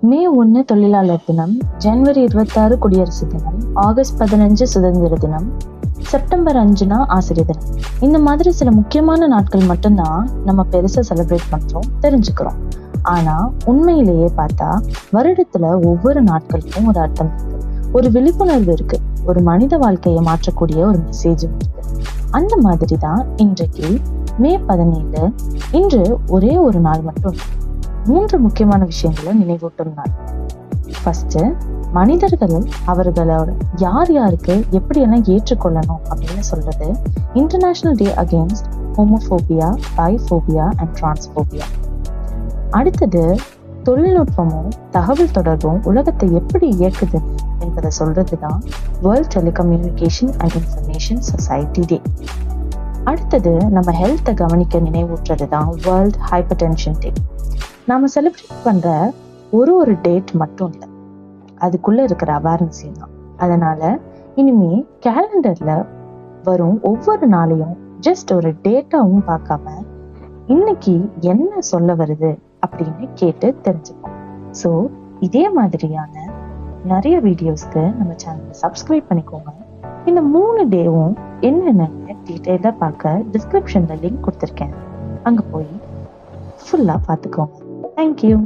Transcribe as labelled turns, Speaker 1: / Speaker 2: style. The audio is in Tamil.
Speaker 1: மே 1 தொழிலாளர் தினம், ஜனவரி 26 குடியரசு தினம், ஆகஸ்ட் 15 சுதந்திர தினம், செப்டம்பர் 5னா ஆசிரியர் தினம். இந்த மாதிரி சில முக்கியமான நாட்கள் மட்டும்தான் நம்ம பெருசா செலிப்ரேட் பண்றோம், தெரிஞ்சுக்கிறோம். ஆனா உண்மையிலேயே பார்த்தா வருடத்துல ஒவ்வொரு நாட்களுக்கும் ஒரு அர்த்தம் இருக்கு, ஒரு விழிப்புணர்வு இருக்கு, ஒரு மனித வாழ்க்கையை மாற்றக்கூடிய ஒரு மெசேஜும் இருக்கு. அந்த மாதிரி தான் இன்றைக்கு மே 17 இன்று ஒரே ஒரு நாள் மட்டும் 3 முக்கியமான விஷயங்களை நினைவூட்டும் நாள். ஃபர்ஸ்ட், மனிதர்கள் அவர்களோட யார் யாருக்கு எப்படியெல்லாம் ஏற்றுக்கொள்ளணும் அப்படின்னு சொல்றது international day against homophobia, biphobia and transphobia. அடுத்தது, தொழில்நுட்பமும் தகவல் தொடர்பும் உலகத்தை எப்படி இயக்குது என்பதை சொல்றதுதான் world telecommunication and information society day. அடுத்தது, நம்ம ஹெல்த்தை கவனிக்க நினைவூட்டுறது தான் வேர்ல்ட் ஹைப்பர் டென்ஷன் டே. நாம செலிப்ரேட் பண்ற ஒரு டேட் மட்டும் இல்லை, அதுக்குள்ள இருக்கிற அவேர்னஸையும் தான். அதனால இனிமே கேலண்டர்ல வரும் ஒவ்வொரு நாளையும் ஜஸ்ட் ஒரு டேட்டாவும் பார்க்காம இன்னைக்கு என்ன சொல்ல வருது அப்படின்னு கேட்டு தெரிஞ்சுப்போம். ஸோ இதே மாதிரியான நிறைய வீடியோஸ்க்கு நம்ம சேனலை சப்ஸ்கிரைப் பண்ணிக்கோங்க. இந்த 3 டேவும் என்னென்ன டீட்டெயிலாக பார்க்க டிஸ்கிரிப்ஷன்ல லிங்க் கொடுத்துருக்கேன், அங்கே போய் ஃபுல்லாக பார்த்துக்கோங்க. தேங்க்யூ.